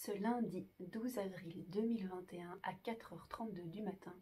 Ce lundi 12 avril 2021 à 4h32 du matin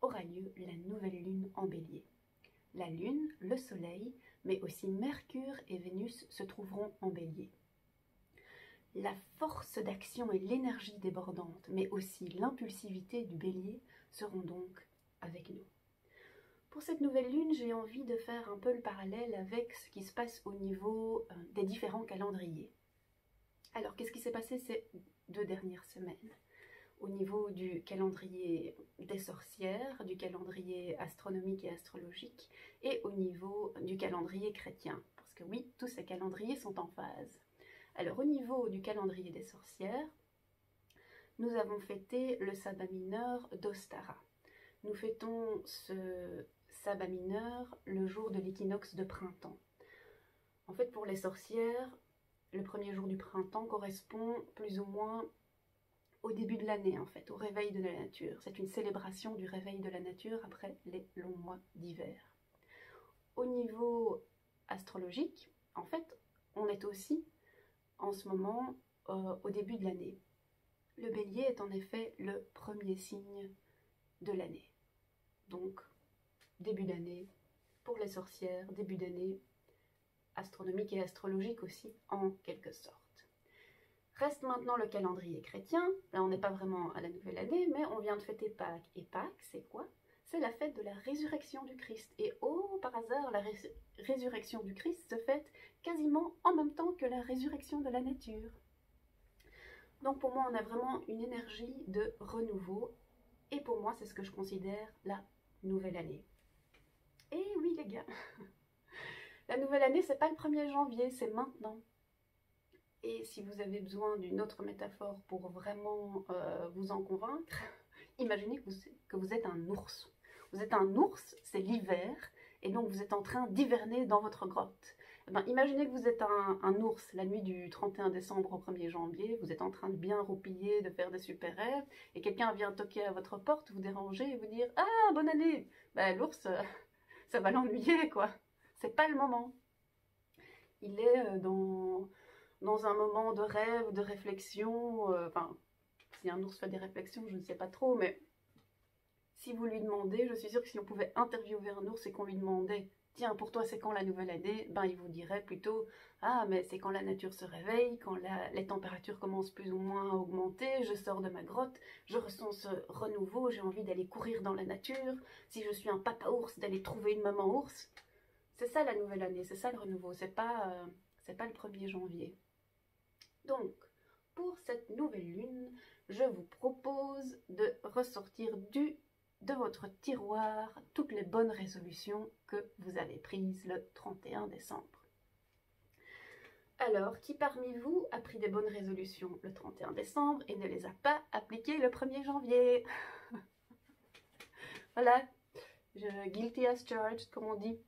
aura lieu la nouvelle lune en Bélier. La lune, le soleil, mais aussi Mercure et Vénus se trouveront en Bélier. La force d'action et l'énergie débordante, mais aussi l'impulsivité du Bélier seront donc avec nous. Pour cette nouvelle lune, j'ai envie de faire un peu le parallèle avec ce qui se passe au niveau des différents calendriers. Alors, qu'est-ce qui s'est passé ces 2 dernières semaines? Au niveau du calendrier des sorcières, du calendrier astronomique et astrologique, et au niveau du calendrier chrétien. Parce que oui, tous ces calendriers sont en phase. Alors, au niveau du calendrier des sorcières, nous avons fêté le sabbat mineur d'Ostara. Nous fêtons ce sabbat mineur le jour de l'équinoxe de printemps. En fait, pour les sorcières, le premier jour du printemps correspond plus ou moins au début de l'année, en fait, au réveil de la nature. C'est une célébration du réveil de la nature après les longs mois d'hiver. Au niveau astrologique, en fait, on est aussi en ce moment au début de l'année. Le Bélier est en effet le premier signe de l'année. Donc, début d'année pour les sorcières, début d'année astronomique et astrologique aussi, en quelque sorte. Reste maintenant le calendrier chrétien. Là, on n'est pas vraiment à la nouvelle année, mais on vient de fêter Pâques. Et Pâques, c'est quoi? C'est la fête de la résurrection du Christ. Et oh, par hasard, la résurrection du Christ se fête quasiment en même temps que la résurrection de la nature. Donc pour moi, on a vraiment une énergie de renouveau. Et pour moi, c'est ce que je considère la nouvelle année. Et oui, les gars, la nouvelle année, c'est pas le 1er janvier, c'est maintenant. Et si vous avez besoin d'une autre métaphore pour vraiment vous en convaincre, imaginez que vous êtes un ours. Vous êtes un ours, c'est l'hiver, et donc vous êtes en train d'hiverner dans votre grotte. Eh bien, imaginez que vous êtes un ours la nuit du 31 décembre au 1er janvier, vous êtes en train de bien roupiller, de faire des super rêves, et quelqu'un vient toquer à votre porte, vous déranger et vous dire « Ah, bonne année !» Ben, l'ours, ça va l'ennuyer, quoi. C'est pas le moment. Il est dans un moment de rêve, de réflexion, enfin, si un ours fait des réflexions, je ne sais pas trop, mais si vous lui demandez, je suis sûre que si on pouvait interviewer un ours et qu'on lui demandait « Tiens, pour toi, c'est quand la nouvelle année ?» Ben, il vous dirait plutôt « Ah, mais c'est quand la nature se réveille, quand les températures commencent plus ou moins à augmenter, je sors de ma grotte, je ressens ce renouveau, j'ai envie d'aller courir dans la nature, si je suis un papa ours, d'aller trouver une maman ours. » C'est ça la nouvelle année, c'est ça le renouveau, c'est pas le 1er janvier. Donc, pour cette nouvelle lune, je vous propose de ressortir de votre tiroir toutes les bonnes résolutions que vous avez prises le 31 décembre. Alors, qui parmi vous a pris des bonnes résolutions le 31 décembre et ne les a pas appliquées le 1er janvier? Voilà, guilty as charged, comme on dit.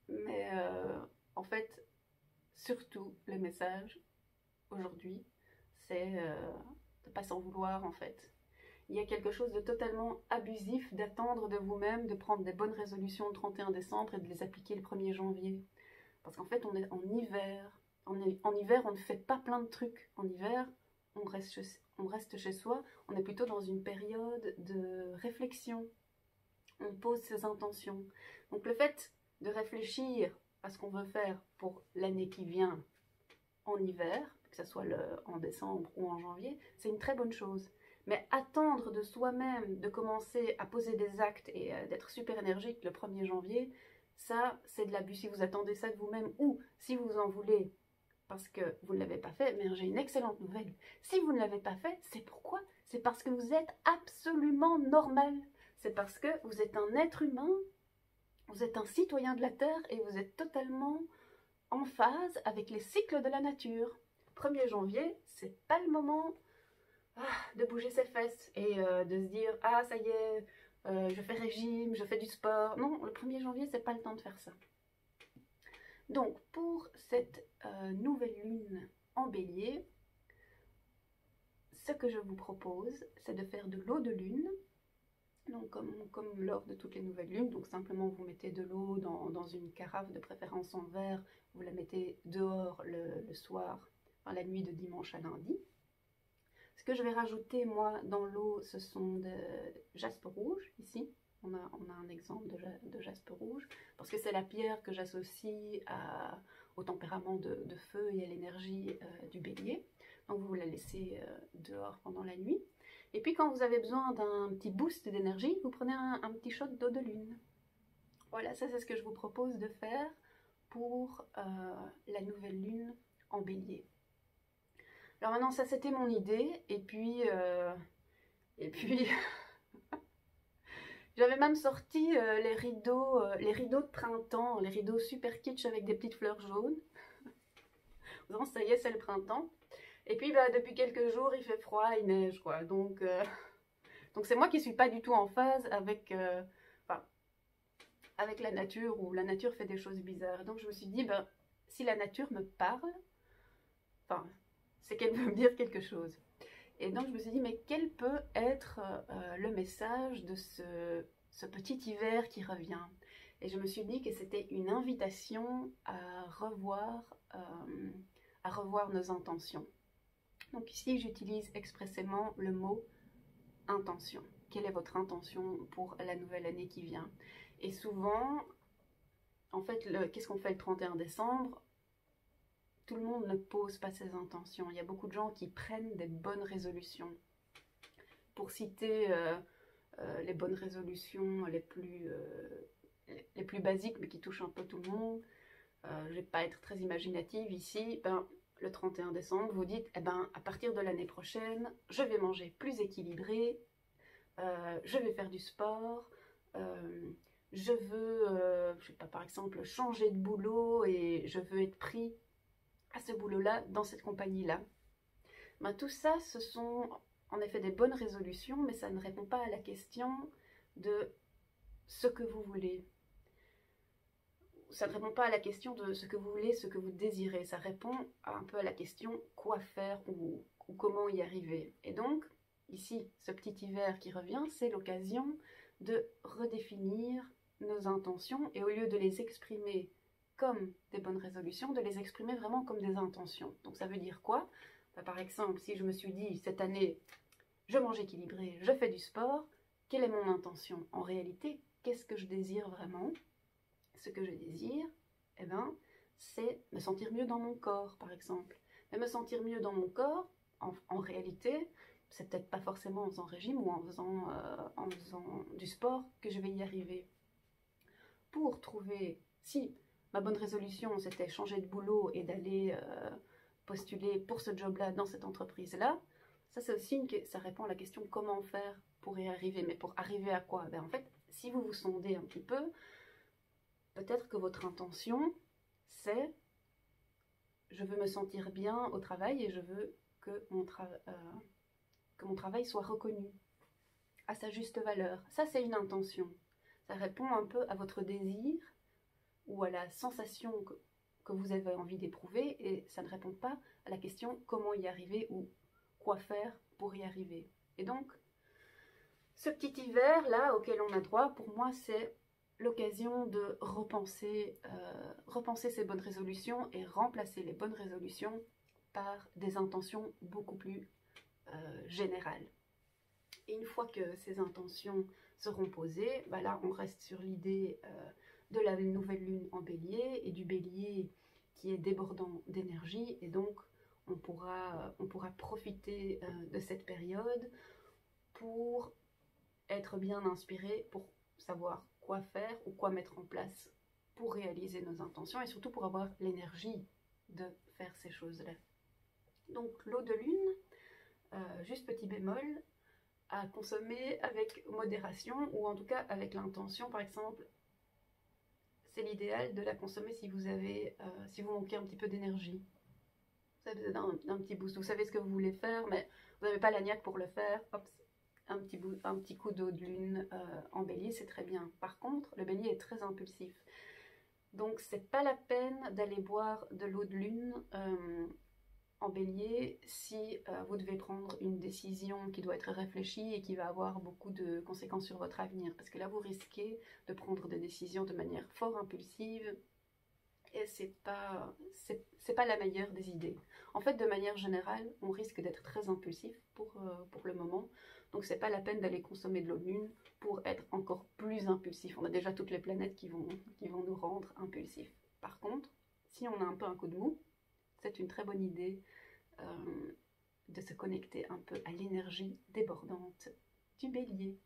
Mais en fait, surtout, le message aujourd'hui, c'est de ne pas s'en vouloir en fait. Il y a quelque chose de totalement abusif d'attendre de vous-même, de prendre des bonnes résolutions le 31 décembre et de les appliquer le 1er janvier. Parce qu'en fait, on est en hiver. En hiver, on ne fait pas plein de trucs. En hiver, on reste chez soi. On est plutôt dans une période de réflexion. On pose ses intentions. Donc le fait de réfléchir à ce qu'on veut faire pour l'année qui vient en hiver, que ce soit en décembre ou en janvier, c'est une très bonne chose. Mais attendre de soi-même de commencer à poser des actes et d'être super énergique le 1er janvier, ça, c'est de l'abus. Si vous attendez ça de vous-même ou si vous en voulez parce que vous ne l'avez pas fait, mais j'ai une excellente nouvelle. Si vous ne l'avez pas fait, c'est pourquoi? C'est parce que vous êtes absolument normal. C'est parce que vous êtes un être humain, vous êtes un citoyen de la Terre et vous êtes totalement en phase avec les cycles de la nature. 1er janvier, c'est pas le moment de bouger ses fesses et de se dire « Ah, ça y est, je fais régime, je fais du sport. » Non, le 1er janvier, c'est pas le temps de faire ça. Donc, pour cette nouvelle lune en Bélier, ce que je vous propose, c'est de faire de l'eau de lune. Donc, comme lors de toutes les nouvelles lunes, donc simplement vous mettez de l'eau dans une carafe, de préférence en verre, vous la mettez dehors le soir, enfin la nuit de dimanche à lundi. que je vais rajouter moi dans l'eau, ce sont de jaspe rouge, ici. On a un exemple de jaspe rouge, parce que c'est la pierre que j'associe au tempérament de feu et à l'énergie du bélier. Donc vous la laissez dehors pendant la nuit. Et puis quand vous avez besoin d'un petit boost d'énergie, vous prenez un petit shot d'eau de lune. Voilà, ça c'est ce que je vous propose de faire pour la nouvelle lune en bélier. Alors maintenant, ça c'était mon idée, et puis j'avais même sorti les rideaux de printemps, les rideaux super kitsch avec des petites fleurs jaunes. Donc ça y est, c'est le printemps. Et puis bah, depuis quelques jours, il fait froid, il neige quoi. Donc c'est moi qui suis pas du tout en phase avec avec la nature, où la nature fait des choses bizarres. Donc je me suis dit, ben, si la nature me parle, enfin, c'est qu'elle veut me dire quelque chose. Et donc je me suis dit, mais quel peut être le message de ce petit hiver qui revient? Et je me suis dit que c'était une invitation à revoir nos intentions. Donc ici, j'utilise expressément le mot intention. Quelle est votre intention pour la nouvelle année qui vient? Et souvent, en fait, qu'est-ce qu'on fait le 31 décembre? Tout le monde ne pose pas ses intentions. Il y a beaucoup de gens qui prennent des bonnes résolutions. Pour citer les bonnes résolutions les plus basiques, mais qui touchent un peu tout le monde, je ne vais pas être très imaginative ici, ben, le 31 décembre, vous dites, eh ben, à partir de l'année prochaine, je vais manger plus équilibré, je vais faire du sport, je veux, je sais pas, par exemple, changer de boulot et je veux être pris à ce boulot-là, dans cette compagnie-là. Ben, tout ça, ce sont en effet des bonnes résolutions, mais ça ne répond pas à la question de ce que vous voulez. Ça ne répond pas à la question de ce que vous voulez, ce que vous désirez. Ça répond un peu à la question quoi faire ou comment y arriver. Et donc, ici, ce petit hiver qui revient, c'est l'occasion de redéfinir nos intentions et au lieu de les exprimer comme des bonnes résolutions, de les exprimer vraiment comme des intentions. Donc ça veut dire quoi? Par exemple, si je me suis dit cette année, je mange équilibré, je fais du sport, quelle est mon intention? En réalité, qu'est-ce que je désire vraiment? Ce que je désire, eh ben, c'est me sentir mieux dans mon corps, par exemple. Mais me sentir mieux dans mon corps, en réalité, c'est peut-être pas forcément en faisant régime ou en faisant du sport que je vais y arriver. Pour trouver, si ma bonne résolution c'était changer de boulot et d'aller postuler pour ce job-là dans cette entreprise-là, ça c'est aussi ça répond à la question comment faire pour y arriver. Mais pour arriver à quoi? Ben, en fait, si vous vous sondez un petit peu, peut-être que votre intention, c'est je veux me sentir bien au travail et je veux que mon travail soit reconnu à sa juste valeur. Ça, c'est une intention. Ça répond un peu à votre désir ou à la sensation que vous avez envie d'éprouver et ça ne répond pas à la question comment y arriver ou quoi faire pour y arriver. Et donc, ce petit hiver-là auquel on a droit, pour moi, c'est l'occasion de repenser ces bonnes résolutions et remplacer les bonnes résolutions par des intentions beaucoup plus générales. Et une fois que ces intentions seront posées, bah là on reste sur l'idée de la nouvelle lune en bélier et du bélier qui est débordant d'énergie et donc on pourra profiter de cette période pour être bien inspiré, pour savoir quoi faire ou quoi mettre en place pour réaliser nos intentions et surtout pour avoir l'énergie de faire ces choses-là. Donc l'eau de lune, juste petit bémol, à consommer avec modération ou en tout cas avec l'intention. Par exemple, c'est l'idéal de la consommer si vous manquez un petit peu d'énergie. Vous avez besoin d'un petit boost, vous savez ce que vous voulez faire mais vous n'avez pas la niaque pour le faire, hop, un petit coup d'eau de lune en bélier, c'est très bien. Par contre, le bélier est très impulsif. Donc, c'est pas la peine d'aller boire de l'eau de lune en bélier si vous devez prendre une décision qui doit être réfléchie et qui va avoir beaucoup de conséquences sur votre avenir. Parce que là, vous risquez de prendre des décisions de manière fort impulsive et c'est pas la meilleure des idées. En fait, de manière générale, on risque d'être très impulsif pour le moment, donc c'est pas la peine d'aller consommer de l'eau de lune pour être encore plus impulsif. On a déjà toutes les planètes qui vont nous rendre impulsifs. Par contre, si on a un peu un coup de mou, c'est une très bonne idée de se connecter un peu à l'énergie débordante du bélier.